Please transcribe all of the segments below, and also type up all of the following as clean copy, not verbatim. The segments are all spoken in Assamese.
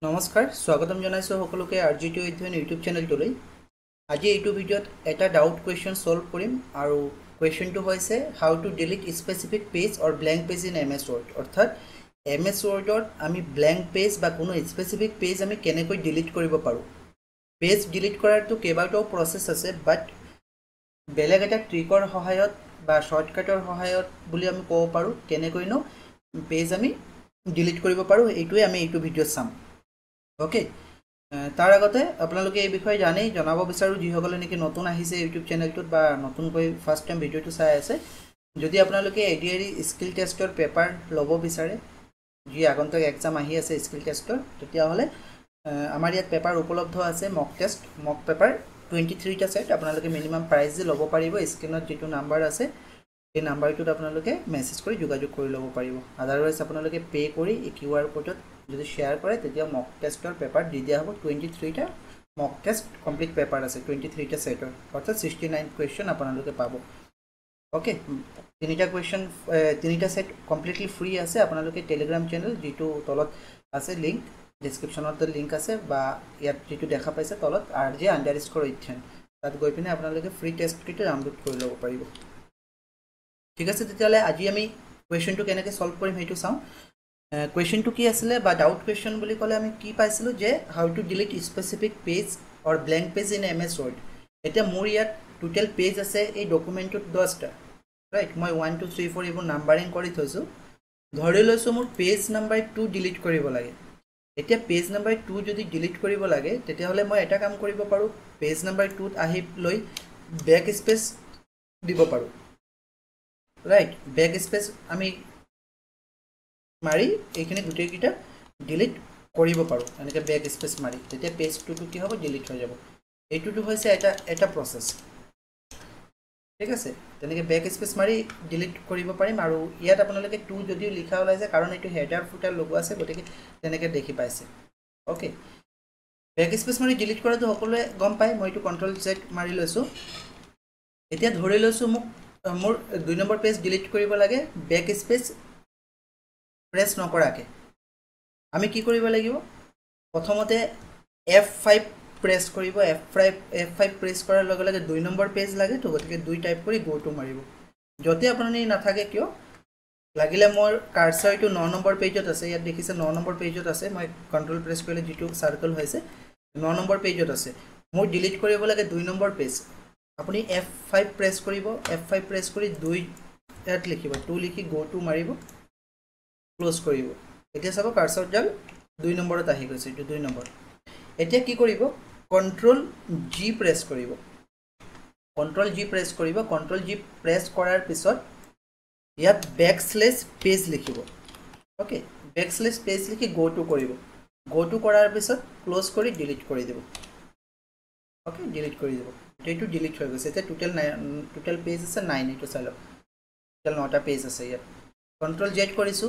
নমস্কাৰ স্বাগতম জনাইছো সকলোকে আৰজিটি অধ্যয়ন ইউটিউব চেনেলটোলৈ আজি এইটো ভিডিঅ'ত এটা ডাউট কুৱেশ্যন সলভ কৰিম আৰু কুৱেশ্যনটো হৈছে how to delete specific page or blank page in MS Word অৰ্থাৎ এমএছ ৱৰ্ডত আমি ব্ল্যাঙ্ক পেজ বা কোনো স্পেচিফিক পেজ আমি কেনেকৈ ডিলিট কৰিব পাৰোঁ পেজ ডিলিট কৰাৰটো কেইবাটাও প্ৰচেছ আছে বাট বেলেগ এটা ট্ৰিকৰ সহায়ত বা শৰ্টকাটৰ সহায়ত বুলি আমি ক'ব পাৰোঁ কেনেকৈনো পেজ আমি ডিলিট কৰিব পাৰোঁ এইটোৱে আমি এইটো ভিডিঅ'ত চাম ওকে তাৰ আগতে আপোনালোকে এই বিষয়ে জানেই জনাব বিচাৰো যিসকলে নেকি নতুন আহিছে ইউটিউব চেনেলটোত বা নতুনকৈ ফাৰ্ষ্ট টাইম ভিডিঅ'টো চাই আছে যদি আপোনালোকে এডিআৰই স্কিল টেষ্টৰ পেপাৰ ল'ব বিচাৰে যি আগন্তুক এক্সাম আহি আছে স্কিল টেষ্টৰ তেতিয়াহ'লে আমাৰ ইয়াত পেপাৰ উপলব্ধ আছে মক পেপাৰ 23টা সেট আপোনালোকে মিনিমাম প্ৰাইস যে ল'ব পাৰিব স্ক্ৰিনত যেটো নাম্বাৰ আছে এই নাম্বাৰটোত আপোনালোকে মেছেজ কৰি যোগাযোগ কৰি ল'ব পাৰিব আদাৰৱাইজ আপোনালোকে পে কৰি এই কিউআৰ কোডত যদি শেয়াৰ কৰে তেতিয়া মক টেষ্টৰ পেপাৰ দি দিয়া হ'ব 23টা মক টেষ্ট কমপ্লিট পেপাৰ আছে 23টা সেটৰ অৰ্থাৎ 69 কোৱেশ্চন আপোনালোকে পাব ওকে তিনিটা কোৱেশ্চন তিনিটা সেট কমপ্লিটলি ফ্ৰী আছে আপোনালোকে টেলিগ্ৰাম চেনেল যেটো তলত আছে লিংক ডেসক্ৰিপচনত লিংক আছে বা ইয়াত যেটো দেখা পাইছে তলত RJ_অধ্যয়ন তাত গৈ পিনে আপোনালোকে ফ্ৰী টেষ্ট কিট ডাউনলোড কৰি ল'ব পাৰিব ঠিক আছে তেতিয়ালে আজি আমি কোৱেশ্চনটো কেনেকৈ সলভ কৰিম হেতু চাও কোৱেশ্চনটো কি আছিল বা ডাউট কোৱেশ্চন বুলি ক'লে আমি কি পাইছিলো যে how to delete specific page or blank page in MS Word এটা মোৰ ইয়াত টোটাল পেজ আছে এই ডকুমেন্টত 10টা ৰাইট মই 1 2 3 4 এইবোৰ নাম্বাৰিং কৰি থৈছো ধৰি লৈছো মোৰ পেজ নাম্বাৰ 2 ডিলিট কৰিব লাগে এতিয়া পেজ নাম্বাৰ 2 যদি ডিলিট কৰিব লাগে তেতিয়াহলে মই এটা কাম কৰিব পাৰো পেজ নাম্বাৰ 2 ত আহি লৈ ব্যাক স্পেস দিব পাৰো ৰাইট ব্যাক স্পেস আমি মাৰি এইখিনি গুটেই কিটা ডিলিট কৰিব পাৰো এনেকে ব্যাক স্পেস মাৰি তেতিয়া পেজ 2 টো কি হ'ব ডিলিট হৈ যাব এইটোটো হৈছে এটা প্ৰসেস ঠিক আছে তেনেকে ব্যাক স্পেস মাৰি ডিলিট কৰিব পাৰিম আৰু ইয়াত আপোনালোকে 2 যদিও লিখা ওলাইছে কাৰণ এইটো হেডাৰ ফুটাৰ লোগো আছে গতিকে তেনেকে দেখি পাইছে ওকে ব্যাক স্পেস মাৰি ডিলিট কৰাটো সকলোৱে গম পায় মই এইটো কন্ট্ৰোল Z মাৰি লৈছো এতিয়া ধৰি লৈছো মোৰ 2 নম্বৰ পেজ ডিলিট কৰিব লাগে ব্যাক স্পেস প্ৰেছ নকৰাকে আমি কি কৰিব লাগিব প্ৰথমতে F5 প্ৰেছ কৰিব F5 প্ৰেছ কৰাৰ লগে লগে 2 নম্বৰ পেজ লাগে তো গতিকে 2 টাইপ কৰি গো টু মাৰিব যদি আপুনি নাথাকে কিয় লাগিলে মোৰ কাৰ্সৰটো 9 নম্বৰ পেজত আছে ইয়াত দেখিছে 9 নম্বৰ পেজত আছে মই কন্ট্ৰোল প্ৰেছ কৰিলে যেটো সাৰ্কেল হৈছে 9 নম্বৰ পেজত আছে মোৰ ডিলিট কৰিব লাগে 2 নম্বৰ পেজ আপুনি F5 প্ৰেছ কৰিব F5 প্ৰেছ কৰি 2 ইয়াত লিখিব 2 লিখি গো টু মাৰিব ক্লোজ কৰিব এতিয়া চাব কাৰ্সৰ জাল 2 নম্বৰত আহি গৈছে এইটো 2 নম্বৰ এতিয়া কি কৰিব কন্ট্ৰোল G প্ৰেছ কৰিব কন্ট্ৰোল G প্ৰেছ কৰিব কন্ট্ৰোল G প্ৰেছ কৰাৰ পিছত ইয়াত ব্যাকস্লেশ পেজ লিখিব ওকে ব্যাকস্লেশ পেজ লিখি গো টু কৰিব গো টু কৰাৰ পিছত ক্লোজ কৰি ডিলিট কৰি দিব ওকে ডিলিট কৰি দিব এইটো ডিলিট হৈ গৈছে এতিয়া টোটাল পেজ আছে 9 এইটো চাই লওক টোটাল 9টা পেজ আছে ইয়াত কন্ট্ৰোল Z কৰিছো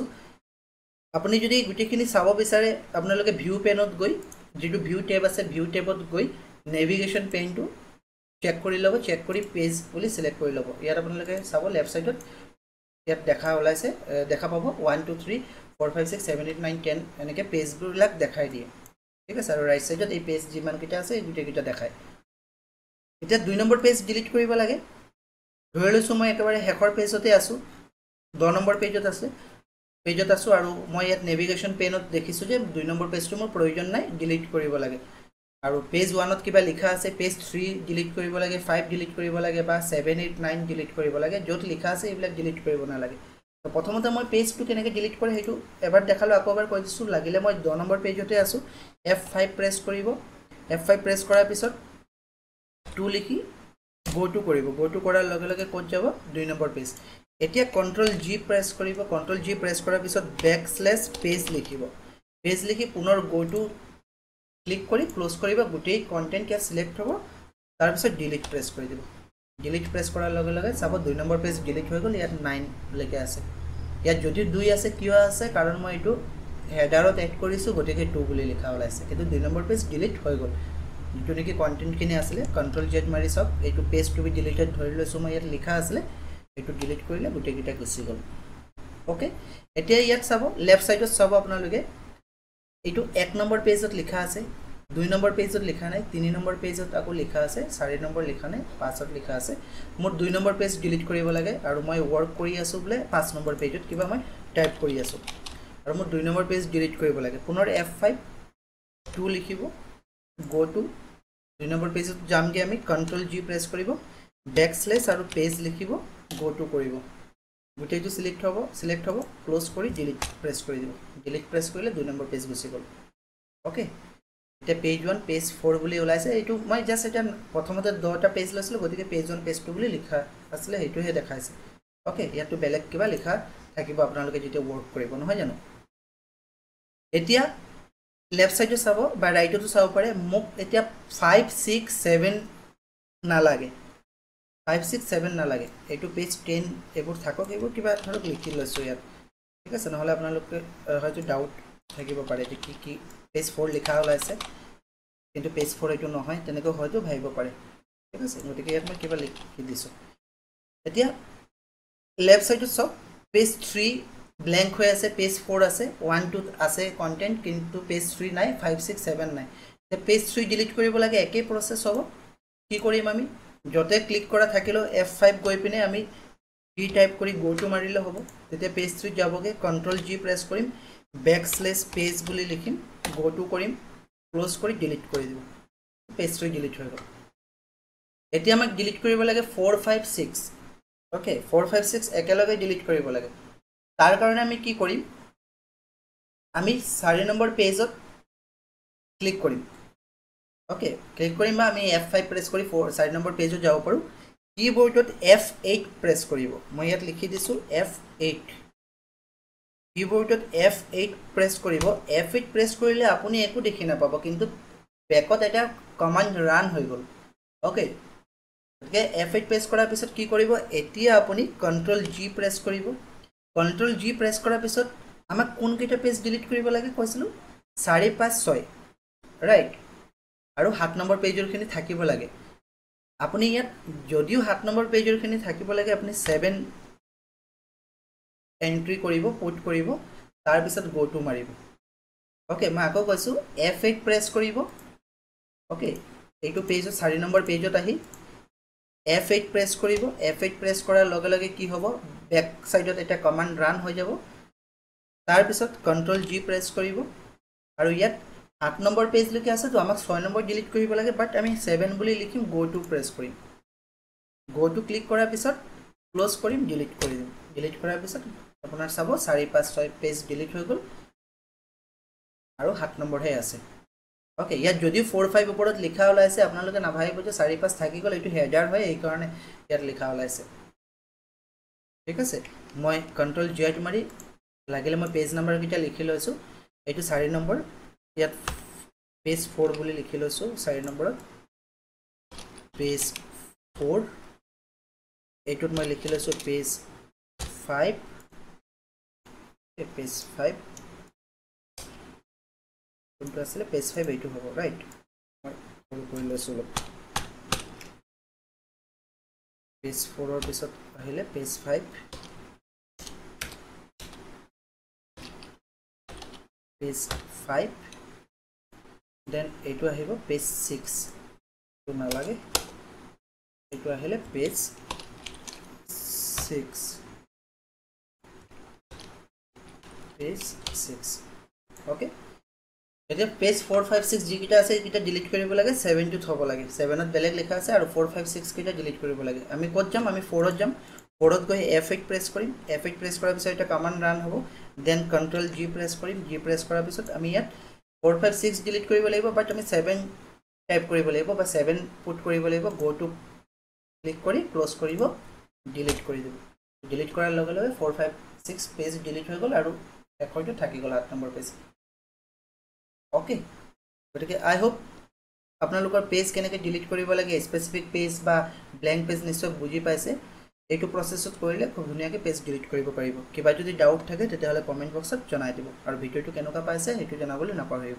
আপুনি যদি গুটেখিনি চাব বিচাৰে আপোনালোকে ভিউ পেনত গৈ যেটো ভিউ টেব আছে ভিউ টেবত গৈ নেভিগেশন পেনটো চেক কৰি ল'ব চেক কৰি পেজ বুলি সিলেক্ট কৰি ল'ব ইয়াত আপোনালোকে চাব লেফট সাইডত ইয়াত দেখা ওলাইছে দেখা পাব 1 2 3 4 5 6 7 8 9 10 এনেকে পেজবিলাক দেখাই দিয়ে ঠিক আছে আৰু ৰাইট সাইডত এই পেজ যিমান কিটা আছে এই গুটেকিটা দেখায় এতিয়া 2 নম্বৰ পেজ ডিলিট কৰিব লাগে ধৰি লৈছো মই একেবাৰে হেকৰ পেজতে আছো 10 নম্বৰ পেজত আছো আৰু মই ইয়াত নেভিগেশন পেনত দেখিছো যে 2 নম্বৰ পেজটো মোৰ প্ৰয়োজন নাই ডিলিট কৰিব লাগে আৰু পেজ 1 ত কিবা লিখা আছে পেজ 3 ডিলিট কৰিব লাগে 5 ডিলিট কৰিব লাগে বা 7 8 9 ডিলিট কৰিব লাগে যত লিখা আছে এইবিলাক ডিলিট কৰিব না লাগে তো প্ৰথমতে মই পেজ টো কেনেকৈ ডিলিট কৰে হেতু এবাৰ দেখালো আকৌ এবাৰ কৈ দিছো লাগিলে মই 10 নম্বৰ পেজতে আছো F5 প্ৰেছ কৰিব F5 প্ৰেছ কৰাৰ পিছত 2 লিখি গো টু কৰিব গো টু কৰাৰ লগে লগে কোড যাব 2 নম্বৰ পেজ এতিয়া কন্ট্ৰোল G প্ৰেছ কৰিব কন্ট্ৰোল G প্ৰেছ কৰাৰ পিছত ব্যাকস্লেশ পেজ লিখিব পেজ লিখি পুনৰ গো টু ক্লিক কৰি ক্লোজ কৰিব গুটেই কন্টেন্ট কিয়া সিলেক্ট হ'ব তাৰ পিছত ডিলিট প্ৰেছ কৰি দিব ডিলিট প্ৰেছ কৰাৰ লগে লগে চাব 2 নম্বৰ পেজ ডিলিট হৈ গল ইয়াত 9 লেকে আছে ইয়াত যদি 2 আছে কিয় আছে কাৰণ মই এটো হেডাৰত এড কৰিছো গটেকে 2 বুলি লিখা ওলাইছে কিন্তু 2 নম্বৰ পেজ ডিলিট হৈ গল যেটো নেকি কন্টেন্ট কিনে আছিল কন্ট্ৰোল Z মাৰি সব এটো পেজ টু বি ডিলিটেড ধৰি লৈছো মই ইয়াত লিখা আছিল এটো ডিলিট কৰিলে গুটেকিটা গুচি গল ওকে এতিয়া ইয়াত চাব লেফট সাইডত চাব আপোনালোকে এইটো 1 নম্বৰ পেজত লিখা আছে, 2 নম্বৰ পেজত লিখা নাই, 3 নম্বৰ পেজত আকৌ লিখা আছে, 4 নম্বৰ লিখা নাই, 5ত লিখা আছে। মোৰ 2 নম্বৰ পেজ ডিলিট কৰিব লাগে আৰু মই ৱৰ্ক কৰি আছো বোলে 5 নম্বৰ পেজত কিবা মই টাইপ কৰি আছো আৰু মোৰ 2 নম্বৰ পেজ ডিলিট কৰিব লাগে। পুনৰ F5 2 লিখিব, গো টু 2 নম্বৰ পেজত যামগে, আমি কন্ট্ৰোল G প্ৰেছ কৰিব, বেকস্লেছ আৰু পেজ লিখিব, গো টু কৰিব, গোটেইটো সিলেক্ট হ'ব, ক্লোজ কৰি ডিলিট প্ৰেছ কৰি দিব। ডিলিট প্ৰেছ কৰিলে 2 নম্বৰ পেজ গুচি গ'ল। ওকে, এটা পেজ 1 পেজ 4 বুলি ওলাইছে। এইটো মই জাস্ট এটা প্ৰথমতে 10টা পেজ লৈছিলোঁ, গতিকে পেজ 1 পেজ 2 বুলি লিখা আছিলে, সেইটোহে দেখাইছে। ওকে, ইয়াতো বেলেগ কিবা লিখা থাকিব আপোনালোকে যেতিয়া ৱৰ্ক কৰিব, নহয় জানো? এতিয়া লেফ্ট সাইডে চাব বা ৰাইটতো চাব পাৰে। মোক এতিয়া 5 6 7 নালাগে, 5 6 7 নালাগে, এইটো পেজ 10 এইবোৰ থাকক, এইবোৰ কিবা ধৰক লিখি লৈছোঁ ইয়াত, ঠিক আছে? নহ'লে আপোনালোকে হয়তো ডাউট থাকিব পাৰে যে কি পেজ 4 লিখা ওলাইছে কিন্তু পেজ 4 এইটো নহয়, তেনেকৈ হয়তো ভাবিব পাৰে, ঠিক আছে? গতিকে ইয়াত মই কিবা লিখি দিছোঁ। এতিয়া লেফ্ট সাইডত চাওক, পেজ 3 ব্লেংক হৈ আছে, পেজ 4 আছে, 1 2 আছে কন্টেন্ট, কিন্তু পেজ 3 নাই, 5 6 7 নাই। এতিয়া পেজ 3 ডিলিট কৰিব লাগে, একেই প্ৰচেছ হ'ব। কি কৰিম আমি? য'তে ক্লিক কৰা থাকিলেও F5 গৈ পিনে আমি G টাইপ কৰি গো টু মাৰিলে হ'ব। তেতিয়া পেজ 3 যাবগৈ, কন্ট্ৰোল G প্ৰেছ কৰিম, বেকস্লেছ পেজ বুলি লিখিম, গো টু কৰিম, ক্লোজ কৰি ডিলিট কৰি দিব, পেজ 3 ডিলিট হৈ গ'ল। এতিয়া আমাক ডিলিট কৰিব লাগে 4 5 6। ওকে, 4 5 6 একেলগে ডিলিট কৰিব লাগে। তাৰ কাৰণে আমি কি কৰিম? আমি 4 নম্বৰ পেজত ক্লিক কৰিম। ওকে, ক্লিক কৰিম বা আমি F5 প্ৰেছ কৰি 4 নম্বৰ পেজত যাব পাৰোঁ। কিবৰ্ডত F8 প্ৰেছ কৰিব, মই ইয়াত লিখি দিছোঁ F8। কিবৰ্ডত F8 প্ৰেছ কৰিব। F8 প্ৰেছ কৰিলে আপুনি একো দেখি নাপাব, কিন্তু বেকত এটা কমাণ্ড ৰান হৈ গ'ল। ওকে, গতিকে F8 প্ৰেছ কৰাৰ পিছত কি কৰিব? এতিয়া আপুনি কন্ট্ৰোল G প্ৰেছ কৰিব। কন্ট্ৰোল G প্ৰেছ কৰাৰ পিছত আমাক কোনকেইটা পেজ ডিলিট কৰিব লাগে কৈছিলোঁ? 4 5 6, ৰাইট? আৰু 7 নম্বৰ পেজৰখিনি থাকিব লাগে। আপুনি ইয়াত যদিও 7 নম্বৰ পেজৰখিনি থাকিব লাগে, আপুনি 7 এন্ট্ৰি কৰিব, পুট কৰিব, তাৰপিছত গো টু মাৰিব। ওকে, মই আকৌ কৈছোঁ F8 প্ৰেছ কৰিব। ওকে, এইটো পেজত 4 নম্বৰ পেজত আহি F8 প্ৰেছ কৰিব। F8 প্ৰেছ কৰাৰ লগে লগে কি হ'ব? বেক সাইডত এটা কমাণ্ড ৰান হৈ যাব। তাৰপিছত কন্ট্ৰোল G প্ৰেছ কৰিব আৰু ইয়াত 8 নম্বৰ পেজ লিখি আছে, তো আমাক 6 নম্বৰ ডিলিট কৰিব লাগে, বাট আমি 7 বুলি লিখিম, গো টু প্ৰেছ কৰিম। গো টু ক্লিক কৰাৰ পিছত ক্লোজ কৰিম, ডিলিট কৰি দিম। ডিলিট কৰাৰ পিছত আপোনাৰ চাব 4 5 6 পেজ ডিলিট হৈ গ'ল আৰু 7 নম্বৰহে আছে। ওকে, ইয়াত যদিও 4 5 ওপৰত লিখা ওলাইছে, আপোনালোকে নাভাবিব যে 4 5 থাকি গ'ল, এইটো হেডাৰ হয়, এইকাৰণে ইয়াত লিখা ওলাইছে, ঠিক আছে? মই কন্ট্ৰোল J মাৰি লাগিলে মই পেজ নাম্বাৰকেইটা লিখি লৈছোঁ। এইটো 4 নম্বৰ, ইয়াত পেজ 4 বুলি লিখি লৈছোঁ। 4 নম্বৰত পেজ 4, এইটোত মই লিখি লৈছোঁ পেজ 5, পেজ 5 কোনটো আছিলে? পেজ 5 এইটো হ'ব, ৰাইট? মই সৰু কৰি লৈছোঁ অলপ। পেজ 4ৰ পিছত আহিলে পেজ 5, পেজ 5, দেন এইটো আহিব পেজ 6, এইটো নালাগে, এইটো আহিলে পেজ 6, পেজ 6। ওকে, এতিয়া পেজ 4 5 6 যিকেইটা আছে এইকেইটা ডিলিট কৰিব লাগে, 7টোত হ'ব লাগে। 7ত বেলেগ লিখা আছে আৰু 4 5 6 কেইটা ডিলিট কৰিব লাগে। আমি ক'ত যাম? আমি 4ত যাম। 4ত গৈ F8 প্ৰেছ কৰিম। F8 প্ৰেছ কৰাৰ পিছত এটা কমাণ্ড ৰান হ'ব, দেন কন্ট্ৰোল G প্ৰেছ কৰিম। G প্ৰেছ কৰাৰ পিছত আমি ইয়াত 4 5 6 ডিলিট কৰিব লাগিব, বাট আমি 7 টাইপ কৰিব লাগিব বা 7 পুট কৰিব লাগিব। গো টু ক্লিক কৰি ক্লোজ কৰিব, ডিলিট কৰি দিব। ডিলিট কৰাৰ লগে লগে 4 5 6 পেজ ডিলিট হৈ গ'ল আৰু শেষৰটো থাকি গ'ল 8 নম্বৰ পেজ। ওকে, গতিকে আই হোপ আপোনালোকৰ পেজ কেনেকৈ ডিলিট কৰিব লাগে, স্পেচিফিক পেজ বা ব্লেংক পেজ নিশ্চয় বুজি পাইছে। এইটো প্ৰচেছত কৰিলে খুব ধুনীয়াকৈ পেজ ডিলিট কৰিব পাৰিব। কিবা যদি ডাউট থাকে তেতিয়াহ'লে কমেণ্ট বক্সত জনাই দিব আৰু ভিডিঅ'টো কেনেকুৱা পাইছে সেইটো জনাবলৈ নাপাহৰিব।